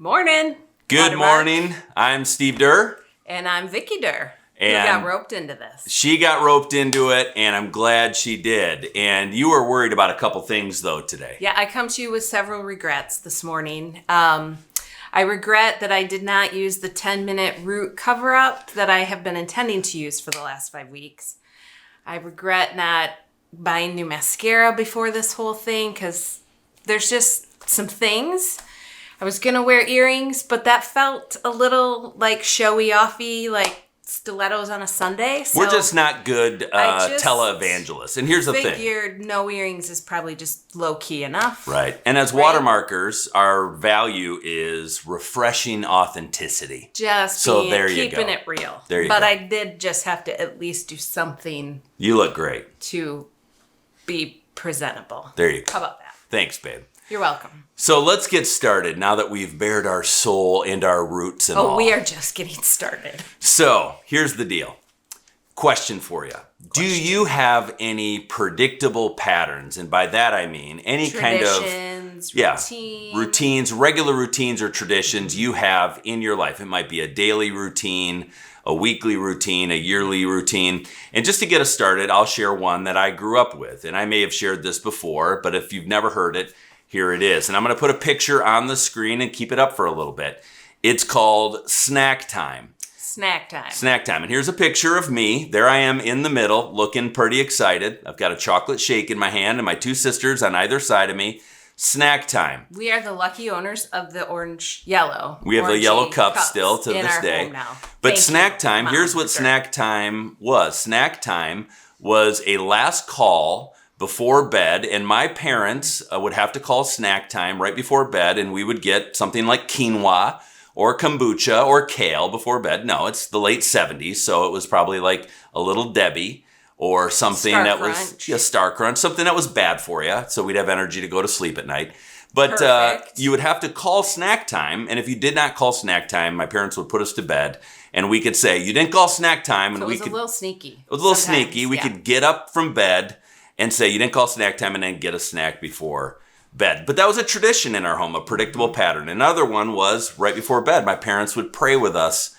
Morning. Good morning. I'm Steve Durr. And I'm Vicky Durr. And who got roped into this. She got roped into it, and I'm glad she did. And you were worried about a couple things, though, today. Yeah, I come to you with several regrets this morning. I regret that I did not use the 10-minute root cover-up that I have been intending to use for the last 5 weeks. I regret not buying new mascara before this whole thing because there's just some things. I was going to wear earrings, but that felt a little like showy-offy, like stilettos on a Sunday. So we're just not good televangelists. And here's the thing. Figured no earrings is probably just low-key enough. Right. And as watermarkers, our value is refreshing authenticity. Just keeping it real. There you go. But I did just have to at least do something. You look great. To be presentable. There you go. How about that? Thanks, babe. You're welcome. So let's get started now that we've bared our soul and our roots and all. Oh, we are just getting started. So here's the deal. Question for you. Do you have any predictable patterns? And by that I mean any kind of routines, regular routines or traditions you have in your life. It might be a daily routine, a weekly routine, a yearly routine. And just to get us started, I'll share one that I grew up with. And I may have shared this before, but if you've never heard it, here it is. And I'm going to put a picture on the screen and keep it up for a little bit. It's called Snack Time. Snack time. Snack time. And here's a picture of me. There I am in the middle, looking pretty excited. I've got a chocolate shake in my hand and my two sisters on either side of me. Snack time. We are the lucky owners of the yellow. We have the yellow cup still to this day. Home now. But snack time, here's what snack time was. Snack time was a last call before bed, and my parents would have to call snack time right before bed, and we would get something like quinoa or kombucha or kale before bed. No, it's the late 70s, so it was probably like a Little Debbie or something was Star Crunch, something that was bad for you, so we'd have energy to go to sleep at night. But you would have to call snack time, and if you did not call snack time, my parents would put us to bed, and we could say, you didn't call snack time. And so it was a little sneaky. It was a little sneaky. We could get up from bed and say, you didn't call snack time, and then get a snack before bed. But that was a tradition in our home, a predictable pattern. Another one was right before bed. My parents would pray with us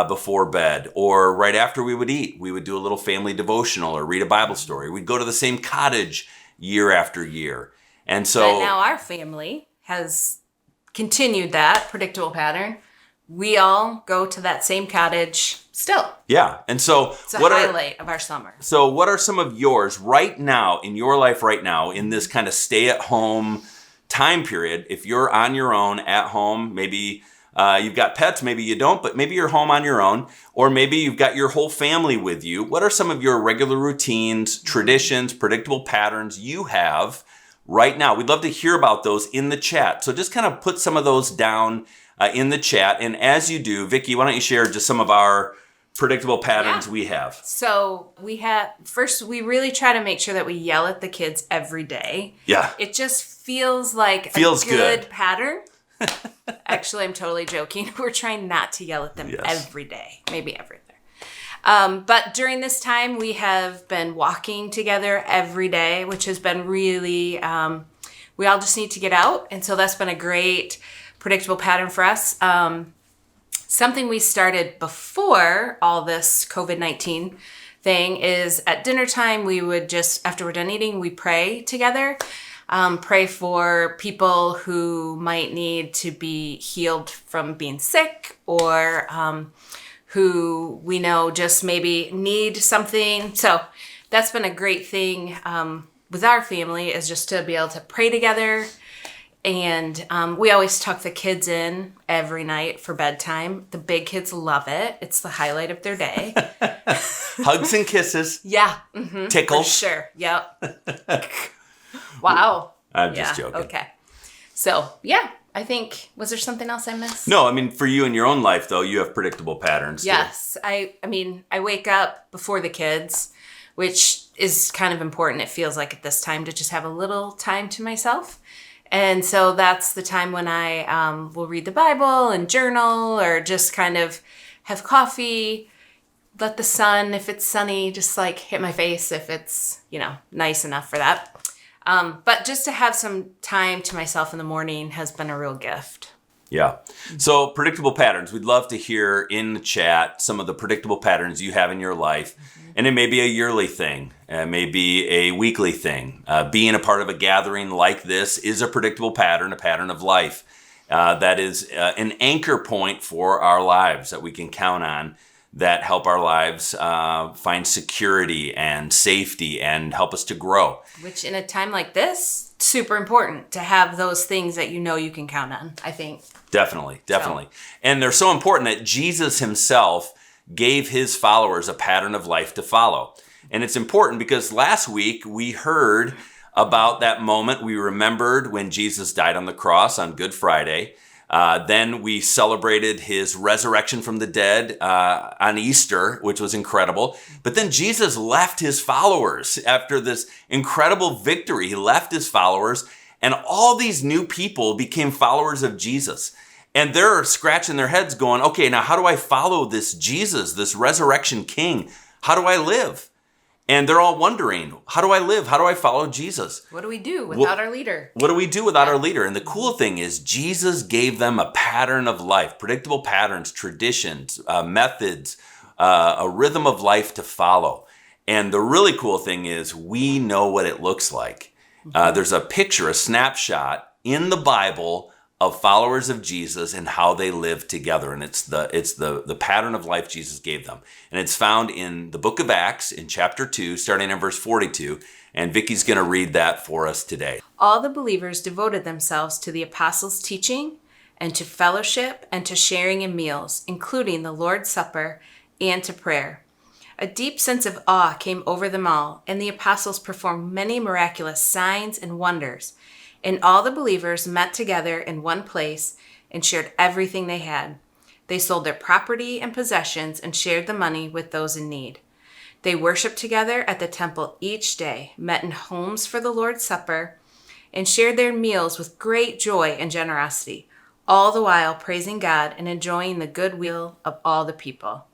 before bed, or right after we would eat. We would do a little family devotional or read a Bible story. We'd go to the same cottage year after year. And so but now our family has continued that predictable pattern. We all go to that same cottage still. Yeah. And so it's a highlight of our summer. So what are some of yours right now, in your life right now, in this kind of stay-at-home time period? If you're on your own at home, maybe you've got pets, maybe you don't, but maybe you're home on your own, or maybe you've got your whole family with you. What are some of your regular routines, traditions, predictable patterns you have right now? We'd love to hear about those in the chat. So just kind of put some of those down in the chat. And as you do, Vicky, why don't you share just some of our predictable patterns we have? So we really try to make sure that we yell at the kids every day. Yeah. It just feels like a good pattern. Actually, I'm totally joking. We're trying not to yell at them every day, maybe every day. But during this time, we have been walking together every day, which has been really, we all just need to get out. And so that's been a great predictable pattern for us. Something we started before all this COVID-19 thing is at dinner time, we would just, after we're done eating, we pray together. Pray for people who might need to be healed from being sick, or who we know just maybe need something. So that's been a great thing with our family, is just to be able to pray together. And we always tuck the kids in every night for bedtime. The big kids love it. It's the highlight of their day. Hugs and kisses. Yeah. Mm-hmm, tickles. For sure. Yep. Wow. I'm just joking. Okay. So, yeah, I think, was there something else I missed? No, I mean, for you in your own life, though, you have predictable patterns. Yes. I mean, I wake up before the kids, which is kind of important. It feels like at this time to just have a little time to myself. And so that's the time when I will read the Bible and journal, or just kind of have coffee, let the sun, if it's sunny, just like hit my face if it's, nice enough for that. But just to have some time to myself in the morning has been a real gift. Yeah. So predictable patterns. We'd love to hear in the chat some of the predictable patterns you have in your life. And it may be a yearly thing. It may be a weekly thing. Being a part of a gathering like this is a predictable pattern, a pattern of life that is an anchor point for our lives that we can count on, that help our lives find security and safety and help us to grow. Which in a time like this, super important to have those things that you can count on, I think. Definitely. And they're so important that Jesus himself gave his followers a pattern of life to follow. And it's important because last week we heard about that moment. We remembered when Jesus died on the cross on Good Friday. Then we celebrated his resurrection from the dead on Easter, which was incredible. But then Jesus left his followers after this incredible victory. He left his followers, and all these new people became followers of Jesus. And they're scratching their heads going, okay, now how do I follow this Jesus, this resurrection king? How do I live? And they're all wondering, how do I live? How do I follow Jesus? What do we do without our leader? What do we do without our leader? And the cool thing is Jesus gave them a pattern of life, predictable patterns, traditions, methods, a rhythm of life to follow. And the really cool thing is we know what it looks like. There's a picture, a snapshot in the Bible of followers of Jesus and how they live together. And it's the pattern of life Jesus gave them. And it's found in the book of Acts in chapter 2, starting in verse 42. And Vicky's going to read that for us today. All the believers devoted themselves to the apostles' teaching and to fellowship and to sharing in meals, including the Lord's Supper and to prayer. A deep sense of awe came over them all, and the apostles performed many miraculous signs and wonders. And all the believers met together in one place and shared everything they had. They sold their property and possessions and shared the money with those in need. They worshiped together at the temple each day, met in homes for the Lord's Supper, and shared their meals with great joy and generosity, all the while praising God and enjoying the goodwill of all the people.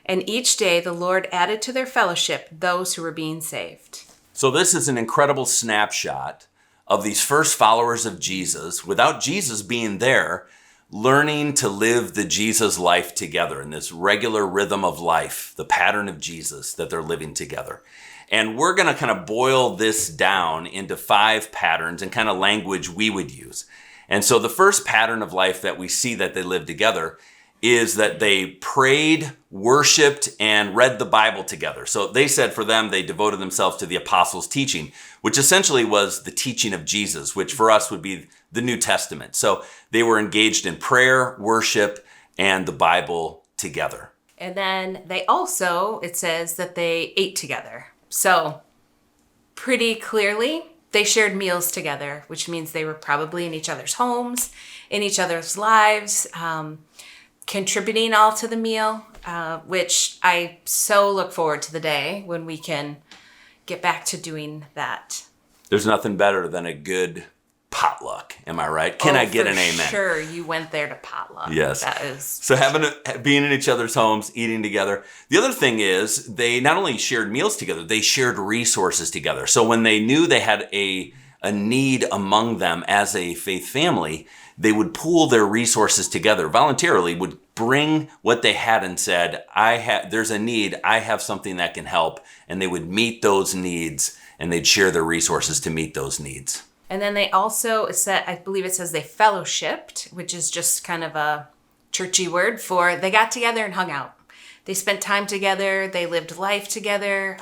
And each day the Lord added to their fellowship those who were being saved. So this is an incredible snapshot of these first followers of Jesus, without Jesus being there, learning to live the Jesus life together in this regular rhythm of life, the pattern of Jesus that they're living together. And we're going to kind of boil this down into 5 patterns and kind of language we would use. And so the first pattern of life that we see that they live together is that they prayed, worshiped, and read the Bible together. So they said for them, they devoted themselves to the apostles' teaching, which essentially was the teaching of Jesus, which for us would be the New Testament. So they were engaged in prayer, worship, and the Bible together. And then they also, it says that they ate together. So pretty clearly, they shared meals together, which means they were probably in each other's homes, in each other's lives, contributing all to the meal, which I so look forward to the day when we can get back to doing that. There's nothing better than a good potluck. Am I right? Can I get an amen? Sure, you went there to potluck. Yes. That is so being in each other's homes, eating together. The other thing is they not only shared meals together, they shared resources together. So when they knew they had a need among them as a faith family, they would pool their resources together voluntarily, would bring what they had and said, there's a need, I have something that can help. And they would meet those needs and they'd share their resources to meet those needs. And then they also said, I believe it says they fellowshipped, which is just kind of a churchy word for they got together and hung out. They spent time together. They lived life together.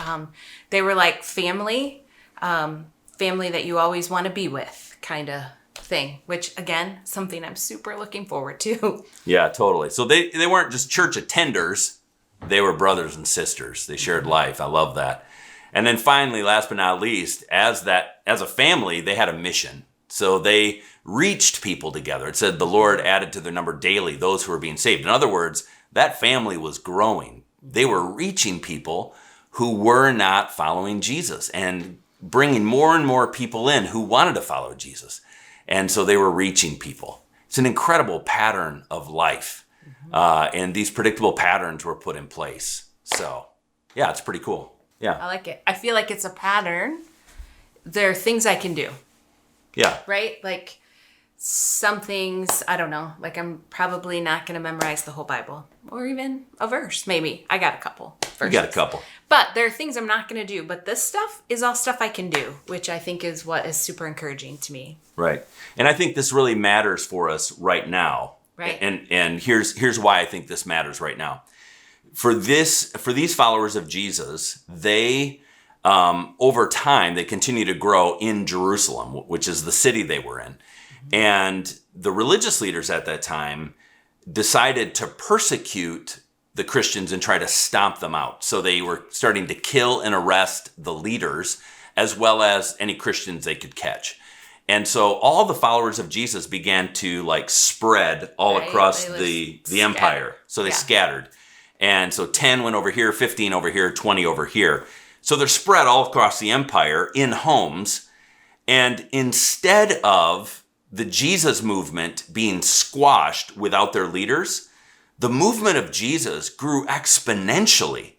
They were like family that you always want to be with kind of thing, which again, something I'm super looking forward to. Yeah, totally. So they weren't just church attenders. They were brothers and sisters. They shared life. I love that. And then finally, last but not least, as a family, they had a mission. So they reached people together. It said the Lord added to their number daily those who were being saved. In other words, that family was growing. They were reaching people who were not following Jesus and bringing more and more people in who wanted to follow Jesus. And so they were reaching people. It's an incredible pattern of life. And these predictable patterns were put in place. So, yeah, it's pretty cool. Yeah. I like it. I feel like it's a pattern. There are things I can do. Yeah. Right? Like some things, I don't know, like I'm probably not going to memorize the whole Bible or even a verse. Maybe I got a couple verses. You got a couple. But there are things I'm not going to do. But this stuff is all stuff I can do, which I think is what is super encouraging to me. Right. And I think this really matters for us right now. Right. And here's why I think this matters right now. For these followers of Jesus, they over time they continue to grow in Jerusalem, which is the city they were in. And the religious leaders at that time decided to persecute the Christians and try to stomp them out. So they were starting to kill and arrest the leaders as well as any Christians they could catch. And so all the followers of Jesus began to like spread all across the empire. So they scattered. And so 10 went over here, 15 over here, 20 over here. So they're spread all across the empire in homes. And instead of the Jesus movement being squashed without their leaders, the movement of Jesus grew exponentially.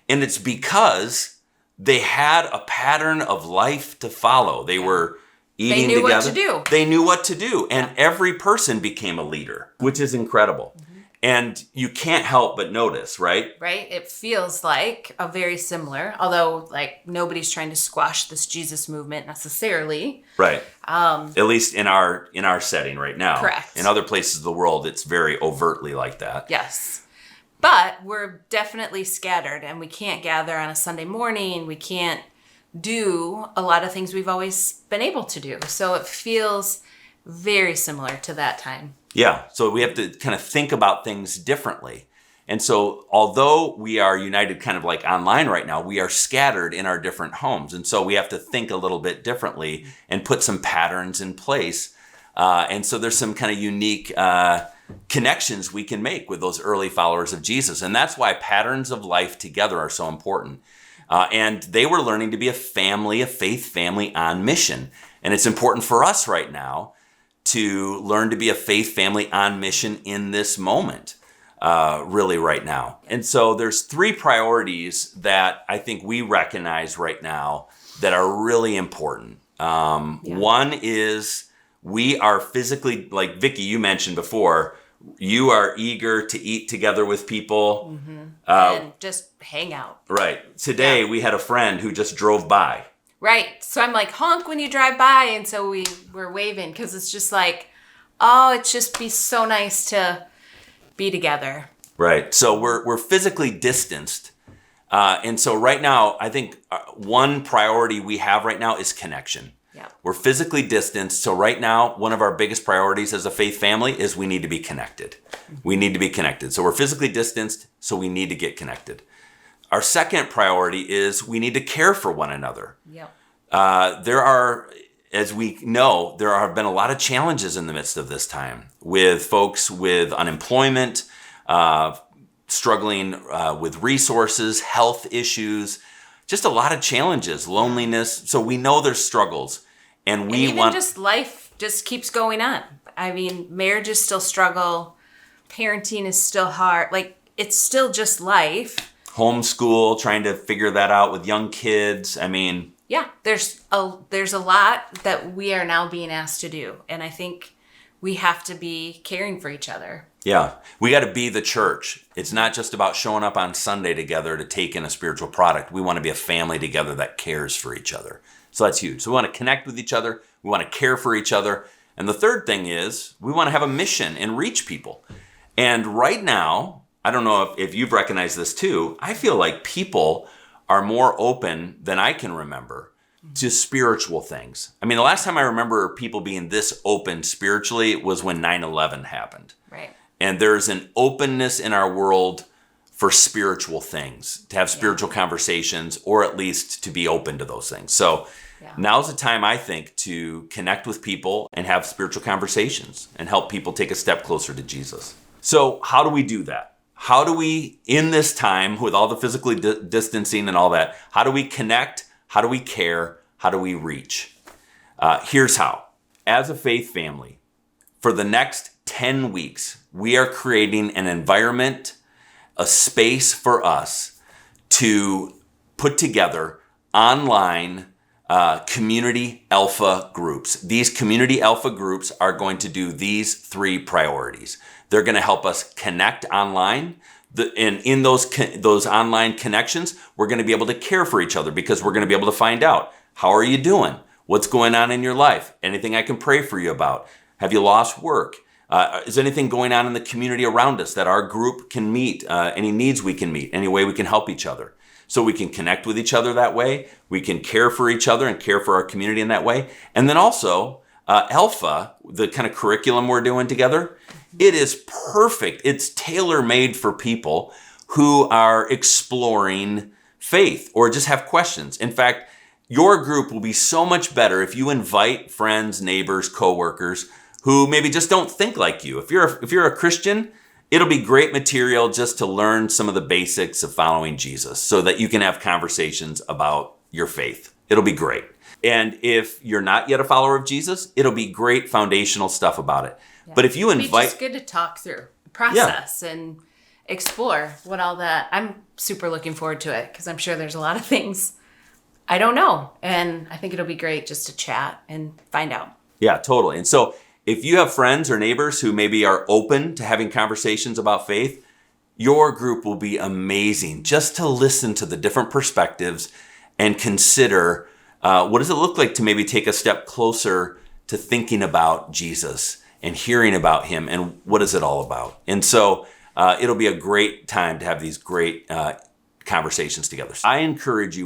And it's because they had a pattern of life to follow. They were eating together. They knew what to do. They knew what to do. And every person became a leader, which is incredible. And you can't help but notice, right? Right. It feels like a very similar, although like nobody's trying to squash this Jesus movement necessarily. Right. At least in our setting right now. Correct. In other places of the world, it's very overtly like that. Yes. But we're definitely scattered and we can't gather on a Sunday morning. We can't do a lot of things we've always been able to do. So it feels very similar to that time. Yeah, so we have to kind of think about things differently. And so although we are united kind of like online right now, we are scattered in our different homes. And so we have to think a little bit differently and put some patterns in place. And so there's some kind of unique connections we can make with those early followers of Jesus. And that's why patterns of life together are so important. And they were learning to be a family, a faith family on mission. And it's important for us right now to learn to be a faith family on mission in this moment, really right now. And so there's 3 priorities that I think we recognize right now that are really important. One is we are physically, like Vicki, you mentioned before, you are eager to eat together with people. And just hang out. Right. Today we had a friend who just drove by. Right. So I'm like, honk when you drive by. And so we were waving because it's just like, oh, it's just be so nice to be together. Right. So we're physically distanced. And so right now, I think one priority we have right now is connection. Yeah. We're physically distanced. So right now, one of our biggest priorities as a faith family is we need to be connected. We need to be connected. So we're physically distanced, so we need to get connected. Our second priority is we need to care for one another. Yep. There are, as we know, there have been a lot of challenges in the midst of this time with folks with unemployment, struggling with resources, health issues, just a lot of challenges, loneliness. So we know there's struggles, and just life just keeps going on. I mean, marriages still struggle, parenting is still hard. Like it's still just life. Homeschool, trying to figure that out with young kids. I mean, yeah, there's a lot that we are now being asked to do, and I think we have to be caring for each other. Yeah, we got to be the church. It's not just about showing up on Sunday together to take in a spiritual product. We want to be a family together that cares for each other. So that's huge. So we want to connect with each other. We want to care for each other. And the third thing is we want to have a mission and reach people. And right now, I don't know if you've recognized this too, I feel like people are more open than I can remember to spiritual things. I mean, the last time I remember people being this open spiritually was when 9/11 happened. Right. And there's an openness in our world for spiritual things, to have spiritual conversations, or at least to be open to those things. So now's the time, I think, to connect with people and have spiritual conversations and help people take a step closer to Jesus. So how do we do that? How do we, in this time, with all the physically distancing and all that, how do we connect? How do we care? How do we reach? Here's how. As a faith family, for the next 10 weeks, we are creating an environment, a space for us to put together online community alpha groups. These community alpha groups are going to do these 3 priorities. They're going to help us connect online. And in those online connections, we're going to be able to care for each other because we're going to be able to find out, how are you doing? What's going on in your life? Anything I can pray for you about? Have you lost work? Is anything going on in the community around us that our group can meet? Any needs we can meet? Any way we can help each other? So we can connect with each other that way. We can care for each other and care for our community in that way. And then also, Alpha, the kind of curriculum we're doing together, it is perfect. It's tailor-made for people who are exploring faith or just have questions. In fact, your group will be so much better if you invite friends, neighbors, coworkers who maybe just don't think like you. If you're a Christian, it'll be great material just to learn some of the basics of following Jesus so that you can have conversations about your faith. It'll be great. And if you're not yet a follower of Jesus, it'll be great foundational stuff about it. Yeah. But if you invite... It's just good to talk through, process, and explore what all that... I'm super looking forward to it because I'm sure there's a lot of things I don't know. And I think it'll be great just to chat and find out. Yeah, totally. And so if you have friends or neighbors who maybe are open to having conversations about faith, your group will be amazing just to listen to the different perspectives and consider what does it look like to maybe take a step closer to thinking about Jesus and hearing about him and what is it all about. And so it'll be a great time to have these great conversations together.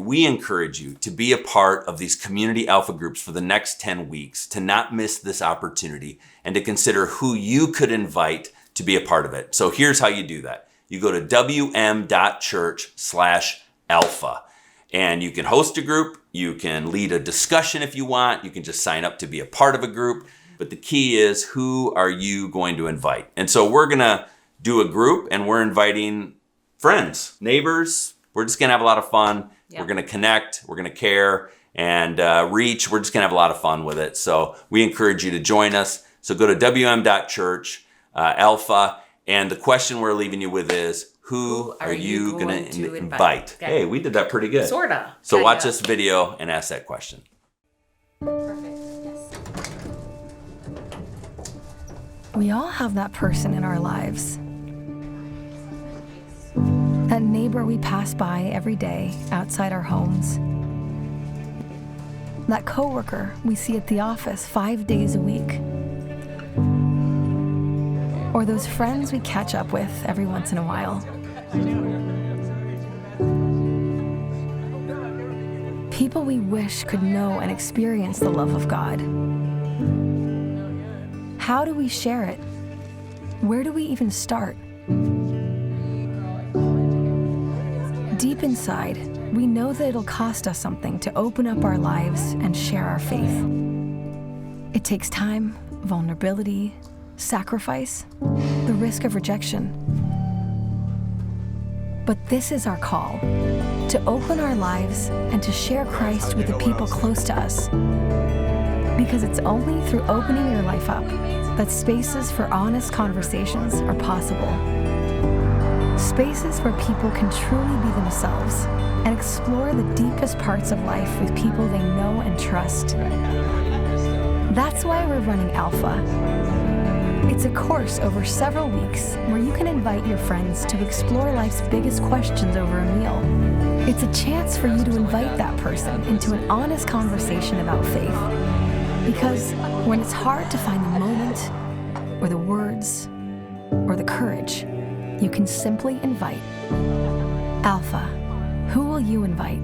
We encourage you to be a part of these community alpha groups for the next 10 weeks, to not miss this opportunity and to consider who you could invite to be a part of it. So here's how you do that. You go to wm.church/alpha and you can host a group. You can lead a discussion if you want. You can just sign up to be a part of a group. But the key is, who are you going to invite? And so we're going to do a group and we're inviting friends, neighbors. We're just going to have a lot of fun. Yeah. We're going to connect. We're going to care and reach. We're just going to have a lot of fun with it. So we encourage you to join us. So go to wm.church, alpha. And the question we're leaving you with is, who are you going to invite? Okay. Hey, we did that pretty good. Sorta. So watch this video and ask that question. Perfect. Yes. We all have that person in our lives. That neighbor we pass by every day outside our homes. That coworker we see at the office 5 days a week. Or those friends we catch up with every once in a while. People we wish could know and experience the love of God. How do we share it? Where do we even start? Deep inside, we know that it'll cost us something to open up our lives and share our faith. It takes time, vulnerability, sacrifice, the risk of rejection. But this is our call, to open our lives and to share Christ with the people close to us. Because it's only through opening your life up that spaces for honest conversations are possible. Spaces where people can truly be themselves and explore the deepest parts of life with people they know and trust. That's why we're running Alpha. It's a course over several weeks where you can invite your friends to explore life's biggest questions over a meal. It's a chance for you to invite that person into an honest conversation about faith. Because when it's hard to find the moment, or the words, or the courage, you can simply invite. Alpha, who will you invite?